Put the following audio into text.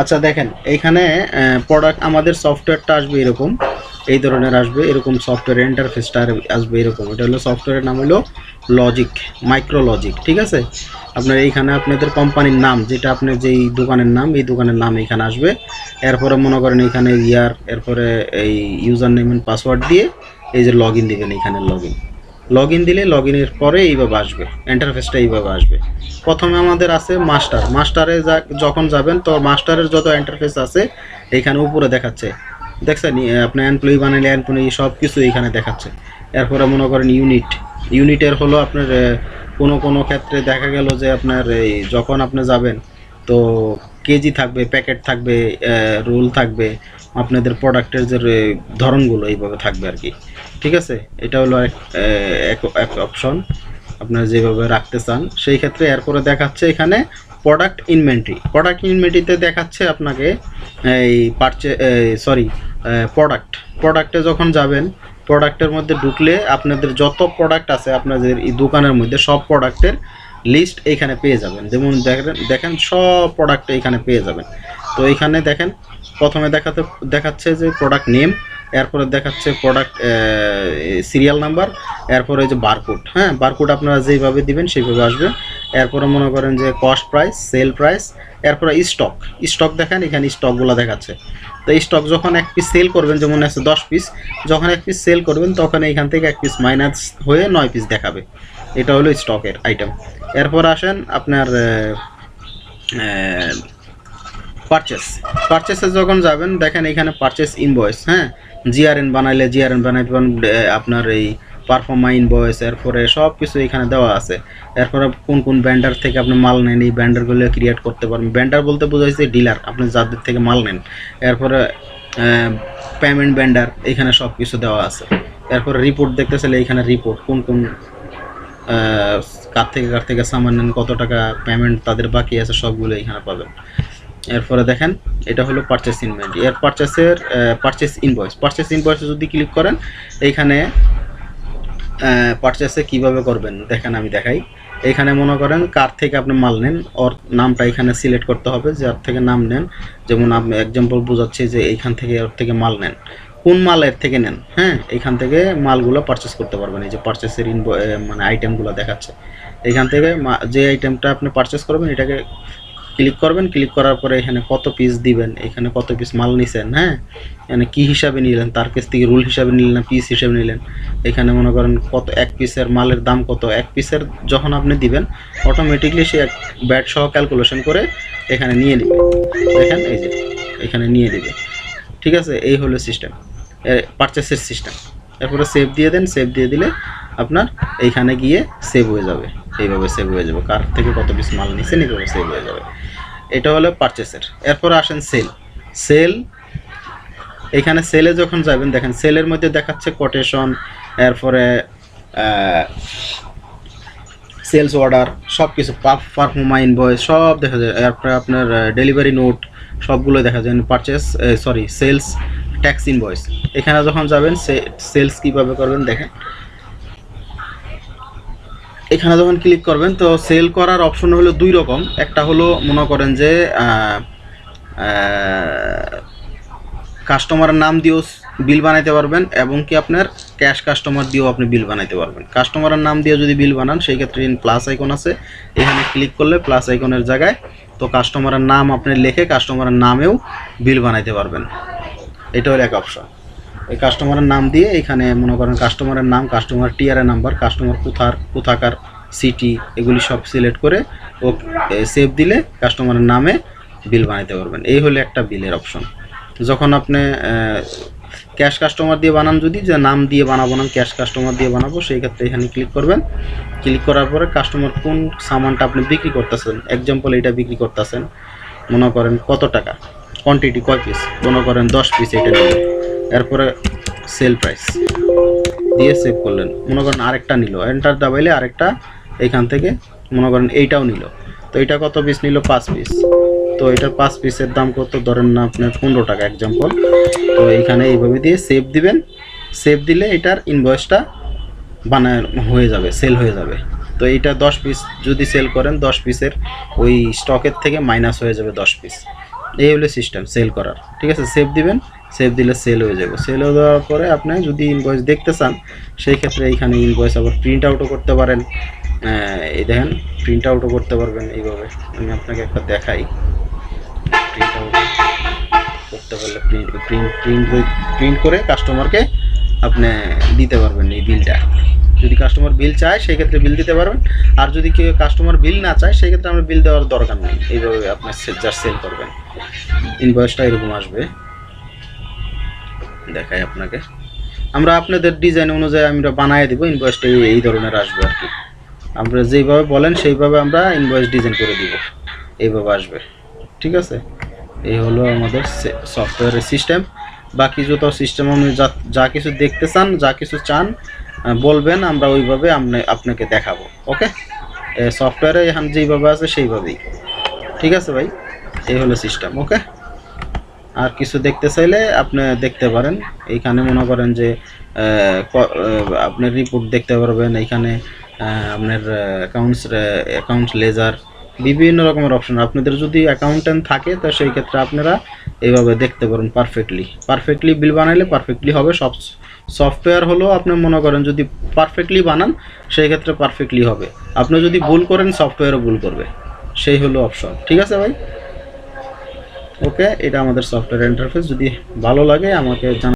আচ্ছা দেখেন এইখানে প্রোডাক্ট আমাদের সফটওয়্যারটা আসবে এরকম, এই ধরনের আসবে এরকম সফটওয়্যার ইন্টারফেসটা আসবে এরকম। এটা হলো সফটওয়্যারের নাম হলো লজিক, মাইক্রো লজিক, ঠিক আছে। আপনার এইখানে আপনাদের কোম্পানির নাম, যেটা আপনার যেই দোকানের নাম, এই দোকানের নাম এখানে আসবে। এরপরে মনে করেন এখানে ইয়ার, এরপরে এই ইউজার নেম এন্ড পাসওয়ার্ড দিয়ে এই যে লগ ইন দেবেন, এখানে লগ ইন দিলে লগ ইনের পরে এইভাবে আসবে, ইন্টারফেসটা এইভাবে আসবে। প্রথমে আমাদের আছে মাস্টারে যখন যাবেন তো মাস্টারের যত ইন্টারফেস আছে এইখানে উপরে দেখাচ্ছে, দেখছেন আপনি এমপ্লয়ি বানাইলে এমপ্লয়ি সব কিছু এইখানে দেখাচ্ছে। এরপরে মনে করেন ইউনিটের হলো আপনার কোনো ক্ষেত্রে দেখা গেল যে আপনার এই যখন আপনি যাবেন তো কেজি থাকবে, প্যাকেট থাকবে, রোল থাকবে, আপনাদের প্রোডাক্টের যে ধরনগুলো এইভাবে থাকবে আর কি, ঠিক আছে। এটা হলো এক অপশন আপনারা যেভাবে রাখতে চান সেই ক্ষেত্রে। এরপরে দেখাচ্ছে এখানে প্রোডাক্ট ইনভেন্টরিতে দেখাচ্ছে আপনাকে এই প্রোডাক্টে যখন যাবেন, প্রোডাক্টের মধ্যে ঢুকলে আপনাদের যত প্রোডাক্ট আছে আপনাদের এই দোকানের মধ্যে সব প্রোডাক্টের লিস্ট এইখানে পেয়ে যাবেন। যেমন দেখেন সব প্রোডাক্ট এইখানে পেয়ে যাবেন। তো এইখানে দেখেন প্রথমে দেখাচ্ছে যে প্রোডাক্ট নেম, এরপরে দেখাচ্ছে প্রোডাক্ট সিরিয়াল নাম্বার, এরপরে যে বারকোড, হ্যাঁ বারকোড আপনারা যেইভাবে দিবেন সেইভাবে আসবে। এরপরে মনে করেন যে কস্ট প্রাইস, সেল প্রাইস, এরপরে স্টক দেখেন এখানে স্টকগুলো দেখাচ্ছে। তো স্টক যখন এক পিস সেল করবেন, যেমন আছে 10 পিস, যখন এক পিস সেল করবেন তখন এইখান থেকে এক পিস মাইনাস হয়ে 9 পিস দেখাবে। এটা হলো স্টকের আইটেম। এরপর আসেন আপনার পারচেসে যখন যাবেন দেখেন এখানে পারচেস ইনভয়েস, হ্যাঁ জিআরএন বানাইলে জিআরএন বানাইতে পারেন, আপনার এই পারফর্মা ইনভয়েস, এরপরে সব কিছু এখানে দেওয়া আছে। এরপরে কোন ব্যান্ডার থেকে আপনি মাল নেন এই ব্যান্ডারগুলো ক্রিয়েট করতে পারবেন। ব্যান্ডার বলতে বোঝাইছে ডিলার, আপনি যাদের থেকে মাল নেন। এরপরে পেমেন্ট ব্যান্ডার, এখানে সব কিছু দেওয়া আছে। এরপরে রিপোর্ট দেখতে চাইলে এইখানে রিপোর্ট কোন কার থেকে সামান নেন, কত টাকা পেমেন্ট তাদের বাকি আছে, সবগুলো এখানে পাবেন। এরপরে দেখেন এটা হলো পারচেস ইনভেন্টরি। এর পারচেস ইনভয়েসে যদি ক্লিক করেন এইখানে পারচেসে কিভাবে করবেন দেখেন আমি দেখাই। এইখানে মনে করেন কার থেকে আপনি মাল নেন, ওর নামটা এখানে সিলেক্ট করতে হবে, যার থেকে নাম নেন। যেমন আমি এক্সাম্পল বোঝাচ্ছি যে এইখান থেকে ওর থেকে মাল নেন, কোন মাল এর থেকে নেন, হ্যাঁ এইখান থেকে মালগুলো পারচেস করতে পারবেন। এই যে পারচেসের মানে আইটেমগুলো দেখাচ্ছে, এইখান থেকে যে আইটেমটা আপনি পারচেস করবেন এটাকে ক্লিক করবেন। ক্লিক করার পরে এখানে কত পিস দিবেন, এখানে কত পিস মাল নিছেন, হ্যাঁ এখানে কী হিসাবে নিলেন, তার কাছ থেকে রুল হিসাবে নিলেন না পিস হিসাবে নিলেন। এখানে মনে করেন কত এক পিসের মালের দাম কত, এক পিসের যখন আপনি দিবেন অটোমেটিকলি সে ব্যাট সহ ক্যালকুলেশন করে এখানে নিয়ে নেবে। দেখেন এই যে এখানে নিয়ে নেবে, ঠিক আছে। এই হলো সিস্টেম, পারচেসের সিস্টেম। এরপরে সেভ দিয়ে দেন, সেভ দিয়ে দিলে আপনার এইখানে গিয়ে সেভ হয়ে যাবে, এইভাবে সেভ হয়ে যাবে, কার থেকে কত পিস মাল নিছেন এইভাবে সেভ হয়ে যাবে। এটা হলো পারচেসের। এরপর আসেন সেল। এখানে সেলে যখন যাবেন দেখেন সেলের মধ্যে দেখাচ্ছে কোটেশন, এরপরে সেলস অর্ডার, সব কিছু পারফর্মা ইনভয়েস সব দেখা যায়। এরপরে আপনার ডেলিভারি নোট সবগুলো দেখা যায়। Sales tax invoice. এখানে যখন যাবেন সেলস কীভাবে করবেন দেখেন, এখানে যখন ক্লিক করবেন তো সেল করার অপশন হলো দুই রকম। একটা হলো মনে করেন যে কাস্টমারের নাম দিয়েও বিল বানাইতে পারবেন, এবং কি আপনার ক্যাশ কাস্টমার দিয়েও আপনি বিল বানাইতে পারবেন। কাস্টমারের নাম দিয়ে যদি বিল বানান সেই ক্ষেত্রে প্লাস আইকন আছে, এখানে ক্লিক করলে প্লাস আইকনের জায়গায় তো কাস্টমারের নাম আপনি লিখে কাস্টমারের নামেও বিল বানাইতে পারবেন। এটা হলো এক অপশন। এই কাস্টমারের নাম দিয়ে এখানে মনে করেন কাস্টমারের নাম, কাস্টমার টিআরএ নাম্বার, কাস্টমার কোথাকার সিটি, এগুলি সব সিলেক্ট করে ও সেভ দিলে কাস্টমারের নামে বিল বানাইতে পারবেন। এই হলো একটা বিলের অপশন। যখন আপনি ক্যাশ কাস্টমার দিয়ে বানান, যদি যে নাম দিয়ে বানাবো না ক্যাশ কাস্টমার দিয়ে বানাবো, সেই ক্ষেত্রে এখানে ক্লিক করবেন। ক্লিক করার পরে কাস্টমার কোন সামানটা আপনি বিক্রি করতেছেন, এক্সাম্পল এটা বিক্রি করতেছেন মনে করেন কত টাকা, কোয়ান্টিটি কয় পিস, মনে করেন 10 পিস এটা নিলেন। এরপরে সেল প্রাইস দিয়ে সেভ করলেন। মনে করেন আরেকটা নিল, এন্টার দাবাইলে আরেকটা এইখান থেকে মনে করেন এইটাও নিল। তো এটা কত পিস নিল, 5 পিস। তো এটার 5 পিসের দাম কত, ধরেন না আপনার 15 টাকা এক্সাম্পল। তো এইখানে এইভাবে দিয়ে সেভ দিবেন। সেভ দিলে এটার ইনভয়েসটা হয়ে যাবে, সেল হয়ে যাবে। তো এইটা 10 পিস যদি সেল করেন 10 পিসের ওই স্টকের থেকে মাইনাস হয়ে যাবে 10 পিস। এই হলো সিস্টেম সেল করার। ঠিক আছে, সেভ দিবেন, সেভ দিলে সেল হয়ে যাবে। সেল হয়ে যাওয়ার পরে আপনি যদি ইনভয়েস দেখতে চান সেই ক্ষেত্রে এইখানে ইনভয়েস আবার প্রিন্ট আউটও করতে পারেন। এই দেখেন প্রিন্ট আউটও করতে পারবেন এইভাবে। আমি আপনাকে একটা দেখাই, প্রিন্ট আউট করতে পারলে প্রিন্ট করে কাস্টমারকে আপনি দিতে পারবেন এই বিলটা। যদি কাস্টমার বিল চায় সেই ক্ষেত্রে বিল দিতে পারবেন, আর যদি কেউ কাস্টমার বিল না চায় সেই ক্ষেত্রে আমরা বিল দেওয়ার দরকার নেই। এইভাবে আপনার জাস্ট সেল করবেন। ইনভয়েসটা এরকম আসবে, দেখাই আপনাকে। আমরা আপনাদের ডিজাইন অনুযায়ী আমরা বানিয়ে দিব। ইনভয়েসটা এই ধরনের আসবে আর কি, আমরা যেইভাবে বলেন সেইভাবে আমরা ইনভয়েস ডিজাইন করে দিব, এইভাবে আসবে। ঠিক আছে, এই হলো আমাদের সফটওয়্যারের সিস্টেম। বাকি যত সিস্টেম আপনি যা কিছু দেখতে চান, যা কিছু চান বলবেন, আমরা ওইভাবে আপনাকে দেখাবো। ওকে, সফটওয়্যারে এখন যেইভাবে আছে সেইভাবেই। ঠিক আছে ভাই, এই হলো সিস্টেম। ওকে, আর কিছু দেখতে চাইলে আপনি দেখতে পারেন। এইখানে মনে করেন যে আপনার রিপোর্ট দেখতে পারবেন। এইখানে আপনার অ্যাকাউন্টস লেজার, বিভিন্ন রকমের অপশন। আপনাদের যদি অ্যাকাউন্টেন্ট থাকে তো সেই ক্ষেত্রে আপনারা এইভাবে দেখতে পারেন। পারফেক্টলি বিল বানাইলে পারফেক্টলি হবে। সব সফটওয়্যার হলো আপনি মনে করেন যদি পারফেক্টলি বানান সেই ক্ষেত্রে পারফেক্টলি হবে, আপনি যদি ভুল করেন সফটওয়্যারও ভুল করবে, সেই হলো অপশন। ঠিক আছে ভাই, ওকে, এটা আমাদের সফটওয়্যার ইন্টারফেস। যদি ভালো লাগে আমাকে